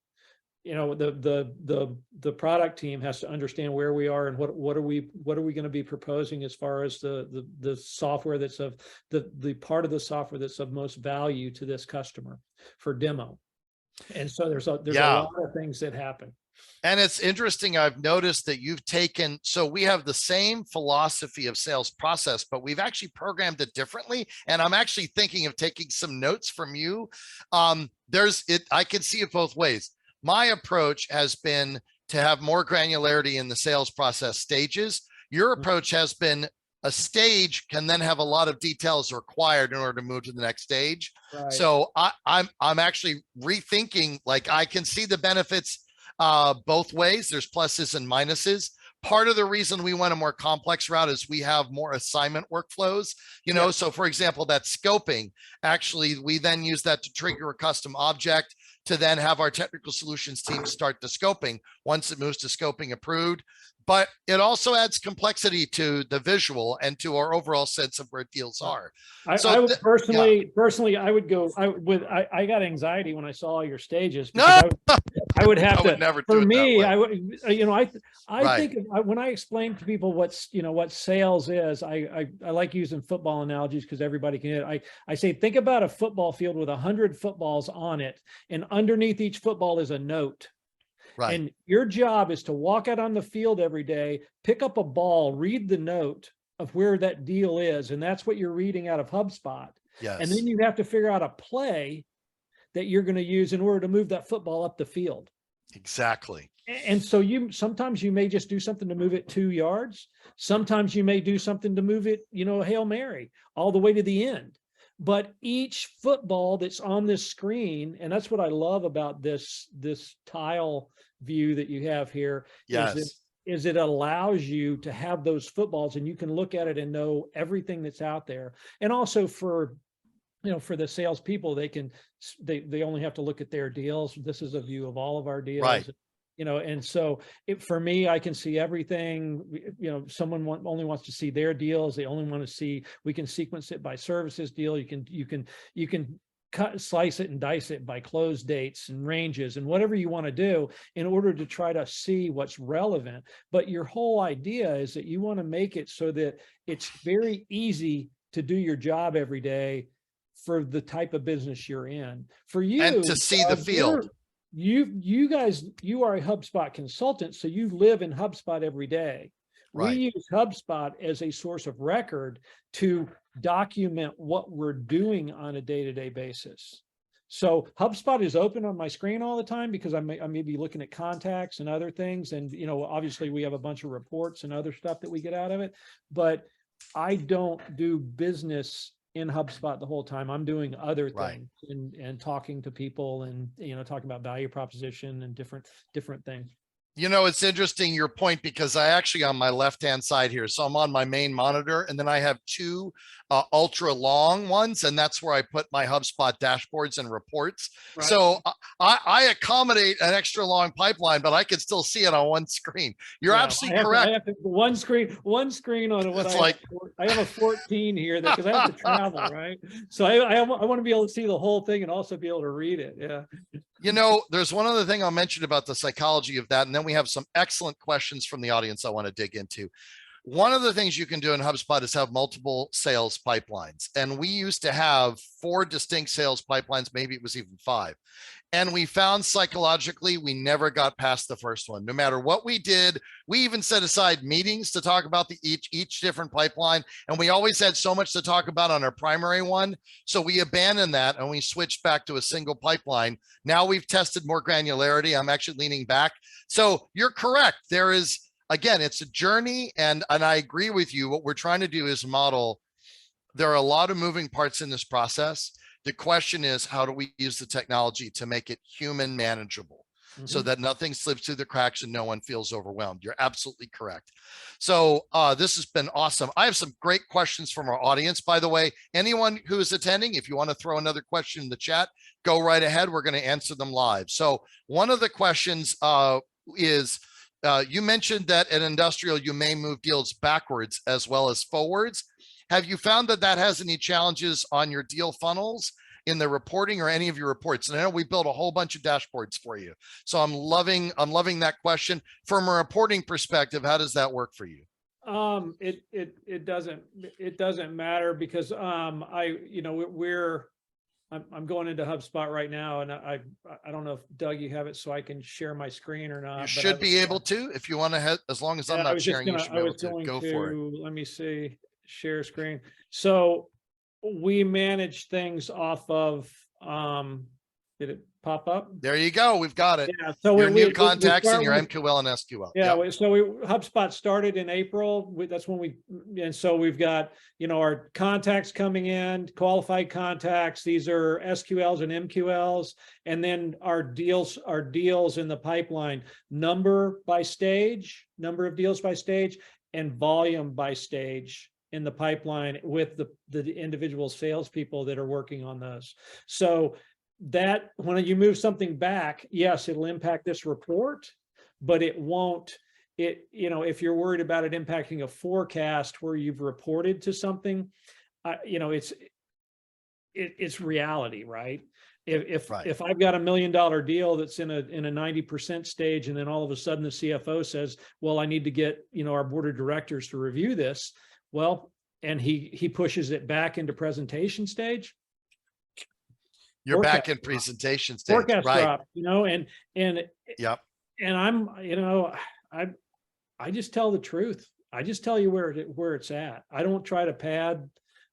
the product team has to understand where we are and what are we going to be proposing as far as the software that's of the part of the software that's of most value to this customer for demo. And so there's a lot of things that happen. And it's interesting. I've noticed that you've taken, so we have the same philosophy of sales process, but we've actually programmed it differently. And I'm actually thinking of taking some notes from you. I can see it both ways. My approach has been to have more granularity in the sales process stages. Your approach has been a stage can then have a lot of details required in order to move to the next stage. Right. So I'm actually rethinking, like I can see the benefits both ways. There's pluses and minuses. Part of the reason we went a more complex route is we have more assignment workflows, so for example, that scoping, actually, we then use that to trigger a custom object to then have our technical solutions team start the scoping once it moves to scoping approved. But it also adds complexity to the visual and to our overall sense of where deals are. I would personally, I would go. I got anxiety when I saw all your stages because I would have to. Never for do it me, that way. I think when I explain to people what sales is, I like using football analogies because everybody can hit it. I say, think about a football field with 100 footballs on it, and underneath each football is a note. Right. And your job is to walk out on the field every day, pick up a ball, read the note of where that deal is. And that's what you're reading out of HubSpot. Yes. And then you have to figure out a play that you're going to use in order to move that football up the field. Exactly. And so sometimes you may just do something to move it 2 yards. Sometimes you may do something to move it, Hail Mary all the way to the end. But each football that's on this screen, and that's what I love about this tile view that you have here, yes, is it allows you to have those footballs and you can look at it and know everything that's out there. And also for the salespeople, they only have to look at their deals. This is a view of all of our deals. Right. And so for me, I can see everything. Someone only wants to see their deals. They only want to see, we can sequence it by services deal. You can slice it and dice it by close dates and ranges and whatever you want to do in order to try to see what's relevant. But your whole idea is that you want to make it so that it's very easy to do your job every day for the type of business you're in. For you, and to see the field. You guys, you are a HubSpot consultant, so you live in HubSpot every day. Right. We use HubSpot as a source of record to document what we're doing on a day-to-day basis. So HubSpot is open on my screen all the time because I may be looking at contacts and other things. And, obviously we have a bunch of reports and other stuff that we get out of it, but I don't do business in HubSpot the whole time. I'm doing other things and talking to people and, talking about value proposition and different things. It's interesting your point because I actually on my left-hand side here, so I'm on my main monitor and then I have two ultra long ones, and that's where I put my HubSpot dashboards and reports. Right. So I accommodate an extra long pipeline, but I can still see it on one screen. You're absolutely correct. I have one screen on what I have a 14 here because I have to travel, right? So I want to be able to see the whole thing and also be able to read it. Yeah. There's one other thing I'll mention about the psychology of that, and then we have some excellent questions from the audience I want to dig into. One of the things you can do in HubSpot is have multiple sales pipelines. And we used to have 4 distinct sales pipelines, maybe it was even 5. And we found psychologically, we never got past the first one. No matter what we did, we even set aside meetings to talk about each different pipeline. And we always had so much to talk about on our primary one. So we abandoned that and we switched back to a single pipeline. Now we've tested more granularity. I'm actually leaning back. So you're correct. There is, again, it's a journey. And I agree with you. What we're trying to do is model. There are a lot of moving parts in this process. The question is, how do we use the technology to make it human manageable so that nothing slips through the cracks and no one feels overwhelmed? You're absolutely correct. So this has been awesome. I have some great questions from our audience. By the way, anyone who is attending, if you want to throw another question in the chat, go right ahead. We're going to answer them live. So one of the questions is, you mentioned that at Ndustrial, you may move deals backwards as well as forwards. Have you found that has any challenges on your deal funnels? in the reporting or any of your reports? And I know we built a whole bunch of dashboards for you. So I'm loving that question. From a reporting perspective, how does that work for you? It doesn't matter because I'm going into HubSpot right now, and I don't know if Doug, you have it so I can share my screen or not. You should be able to, if you want to, as long as I'm not sharing, you should be able to go for it. Let me see, share screen. So we manage things off of, did it pop up? There you go. We've got it. Yeah. So your new contacts and your MQL and SQL. Yeah. Yep. So HubSpot started in April. That's when and so we've got, our contacts coming in, qualified contacts. These are SQLs and MQLs. And then our deals in the pipeline, number of deals by stage, and volume by stage in the pipeline with the individual salespeople that are working on those. So that when you move something back, yes, it'll impact this report, but it won't, if you're worried about it impacting a forecast where you've reported to something, it's reality, right? If I've got $1 million deal that's in a 90% stage, and then all of a sudden the CFO says, well, I need to get, our board of directors to review this. Well, and he pushes it back into presentation stage. You're back in presentation stage, forecast right? Drop, and yep. And I'm, I just tell the truth. I just tell you where it's at. I don't try to pad.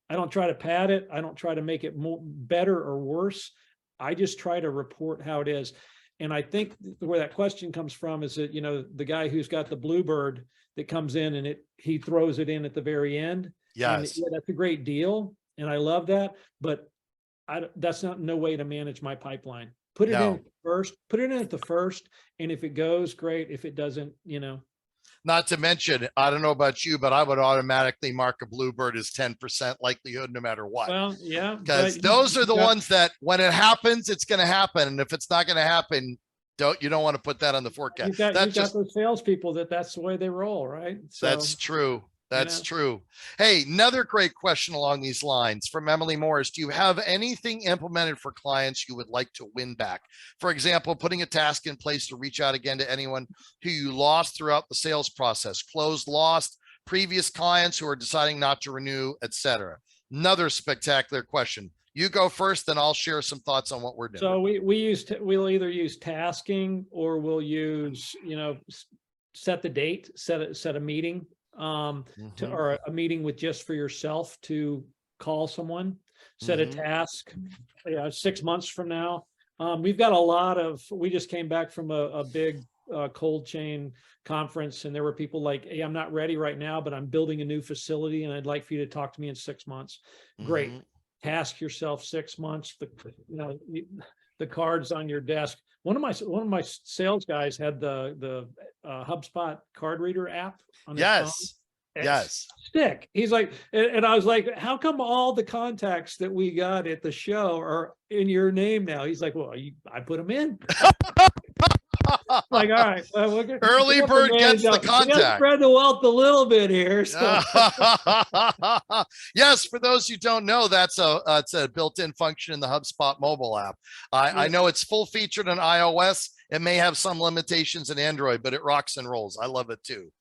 I don't try to pad it. I don't try to make it better or worse. I just try to report how it is. And I think where that question comes from is that, the guy who's got the bluebird that comes in and he throws it in at the very end. Yes. And, that's a great deal. And I love that, but that's not no way to manage my pipeline. Put it in first, put it in at the first. And if it goes, great. If it doesn't, Not to mention, I don't know about you, but I would automatically mark a bluebird as 10% likelihood no matter what. Well, yeah. Because those are the ones that when it happens, it's going to happen. And if it's not going to happen, you don't want to put that on the forecast. You've got those salespeople that's the way they roll, right? So, that's true. That's true. Hey, another great question along these lines from Emily Morris. Do you have anything implemented for clients you would like to win back? For example, putting a task in place to reach out again to anyone who you lost throughout the sales process, closed, lost, previous clients who are deciding not to renew, etc. Another spectacular question. You go first, then I'll share some thoughts on what we're doing. So we'll either use tasking or we'll use, set the date, set a meeting. Or a meeting with just for yourself to call someone, set a task 6 months from now. We've got we just came back from a big cold chain conference, and there were people like, hey, I'm not ready right now, but I'm building a new facility and I'd like for you to talk to me in 6 months. Great. Task yourself 6 months, the cards on your desk. One of my sales guys had the HubSpot card reader app on his phone. Yes. Stick. He's like, and I was like, how come all the contacts that we got at the show are in your name now? He's like, well, I put them in. Like, all right, early bird gets the contact. Spread the wealth a little bit here. So. Yes, for those who don't know, it's a built-in function in the HubSpot mobile app. I know it's full featured on iOS. It may have some limitations in Android, but it rocks and rolls. I love it too.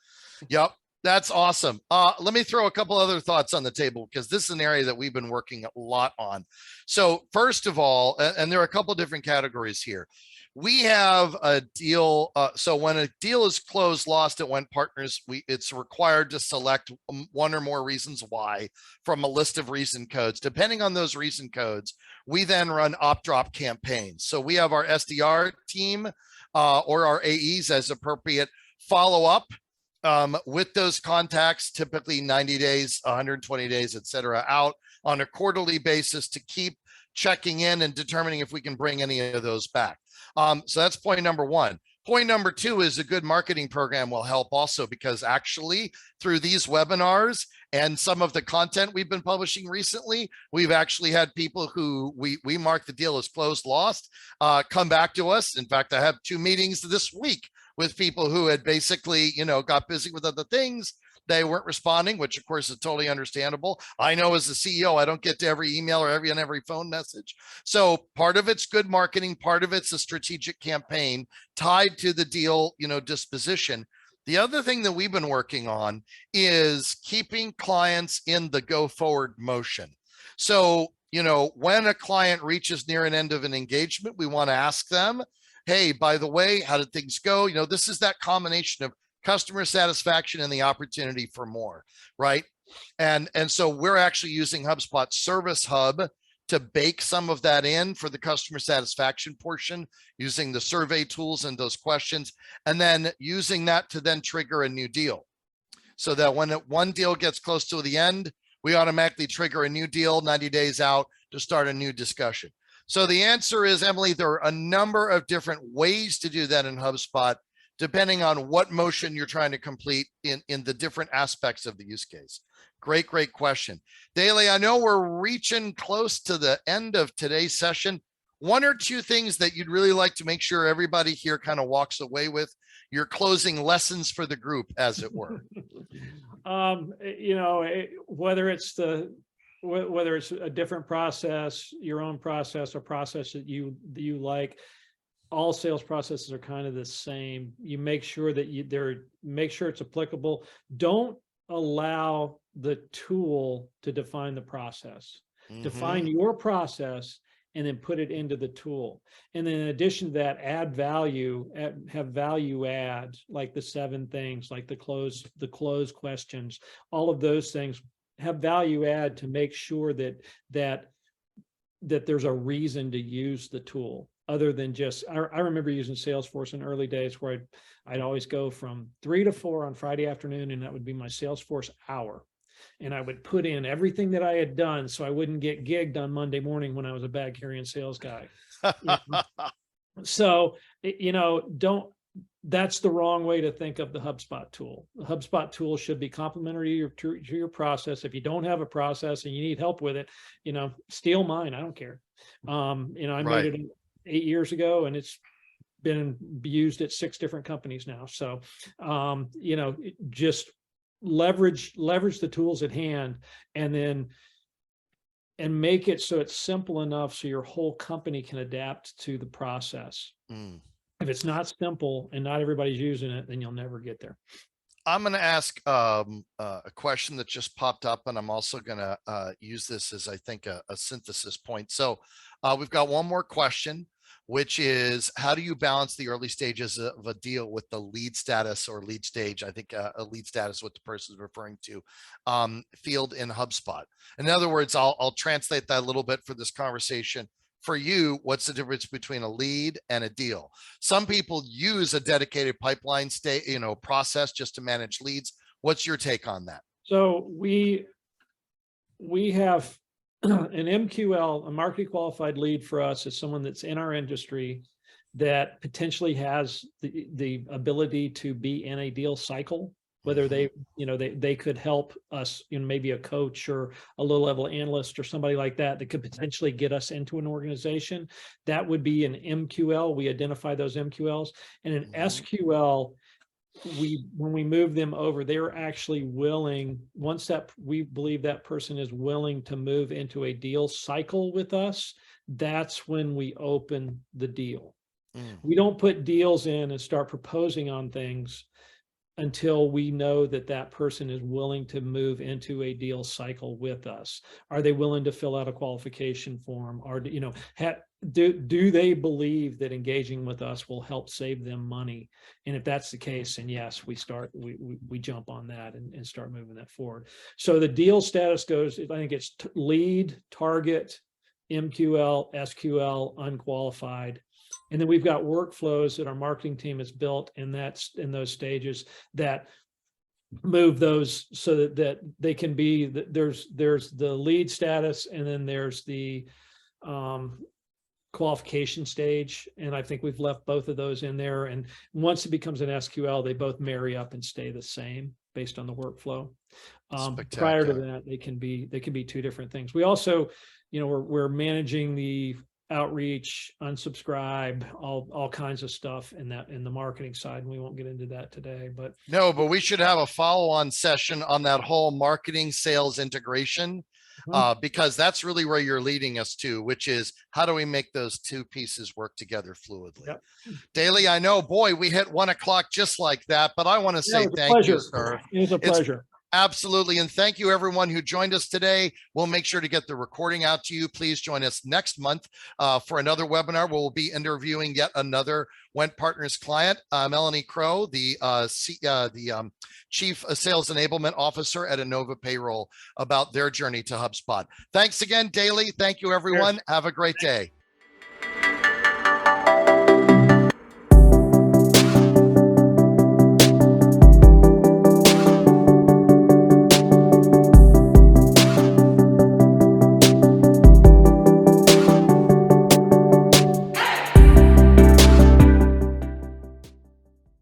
Yep. That's awesome. Let me throw a couple other thoughts on the table because this is an area that we've been working a lot on. So first of all, and there are a couple of different categories here. We have a deal. So when a deal is closed, lost at Wendt Partners, it's required to select one or more reasons why from a list of reason codes. Depending on those reason codes, we then run op-drop campaigns. So we have our SDR team or our AEs as appropriate follow up with those contacts, typically 90 days, 120 days, et cetera, out on a quarterly basis to keep checking in and determining if we can bring any of those back. So that's point number one. Point number two is a good marketing program will help also, because actually through these webinars and some of the content we've been publishing recently, we've actually had people who we mark the deal as closed, lost, come back to us. In fact, I have 2 meetings this week with people who had basically, got busy with other things, they weren't responding, which of course is totally understandable. I know as a CEO, I don't get to every email or every phone message. So part of it's good marketing, part of it's a strategic campaign tied to the deal, disposition. The other thing that we've been working on is keeping clients in the go forward motion. So, when a client reaches near an end of an engagement, we want to ask them, hey, by the way, how did things go? This is that combination of customer satisfaction and the opportunity for more, right? And so we're actually using HubSpot Service Hub to bake some of that in for the customer satisfaction portion, using the survey tools and those questions, and then using that to then trigger a new deal. So that when one deal gets close to the end, we automatically trigger a new deal 90 days out to start a new discussion. So the answer is, Emily, there are a number of different ways to do that in HubSpot, depending on what motion you're trying to complete in the different aspects of the use case. Great question. Dailey, I know we're reaching close to the end of today's session. One or two things that you'd really like to make sure everybody here kind of walks away with, your closing lessons for the group, as it were. Whether it's a different process, your own process, or process that you like, all sales processes are kind of the same. You make sure that make sure it's applicable. Don't allow the tool to define the process. Mm-hmm. Define your process and then put it into the tool. And then in addition to that, add value, have value add, like the 7 things, like the close questions, all of those things have value add to make sure that there's a reason to use the tool. Other than just, I remember using Salesforce in early days where I'd always go from 3 to 4 on Friday afternoon, and that would be my Salesforce hour. And I would put in everything that I had done so I wouldn't get gigged on Monday morning when I was a bag carrying sales guy. So, that's the wrong way to think of the HubSpot tool. The HubSpot tool should be complementary to your process. If you don't have a process and you need help with it, steal mine. I don't care. I made it 8 years ago, and it's been used at 6 different companies now. So, just leverage the tools at hand, and make it so it's simple enough so your whole company can adapt to the process. If it's not simple and not everybody's using it, then you'll never get there. I'm going to ask a question that just popped up, and I'm also going to use this as, I think, a synthesis point. So we've got one more question, which is, how do you balance the early stages of a deal with the lead status or lead stage? I think a lead status, what the person is referring to, field in HubSpot. In other words, I'll translate that a little bit for this conversation. For you, what's the difference between a lead and a deal? Some people use a dedicated pipeline process just to manage leads. What's your take on that? So we have an MQL, a market qualified lead for us, is someone that's in our industry that potentially has the ability to be in a deal cycle, whether they could help us, maybe a coach or a low level analyst or somebody like that could potentially get us into an organization. That would be an MQL. We identify those MQLs. And an SQL, when we move them over, they're actually willing, once that we believe that person is willing to move into a deal cycle with us, that's when we open the deal. We don't put deals in and start proposing on things until we know that person is willing to move into a deal cycle with us. Are they willing to fill out a qualification form? Or, do they believe that engaging with us will help save them money? And if that's the case, then yes, we jump on that and start moving that forward. So the deal status goes, I think it's lead, target, MQL, SQL, unqualified. And then we've got workflows that our marketing team has built, and that's in those stages that move those so that they can be, there's the lead status, and then there's the qualification stage. And I think we've left both of those in there. And once it becomes an SQL, they both marry up and stay the same based on the workflow. Prior to that, they can be 2 different things. We also, we're managing the outreach, unsubscribe, all kinds of stuff in the marketing side. And we won't get into that today, but No, but we should have a follow-on session on that whole marketing sales integration, because that's really where you're leading us to, which is how do we make those two pieces work together fluidly? Yep. Dailey, I know, boy, we hit 1 o'clock just like that, but I want to say thank you, sir. It was a pleasure. Absolutely. And thank you everyone who joined us today. We'll make sure to get the recording out to you. Please join us next month for another webinar where we'll be interviewing yet another Wendt Partners client, Melanie Crow, the Chief Sales Enablement Officer at Innova Payroll, about their journey to HubSpot. Thanks again, Dailey. Thank you, everyone. Have a great day.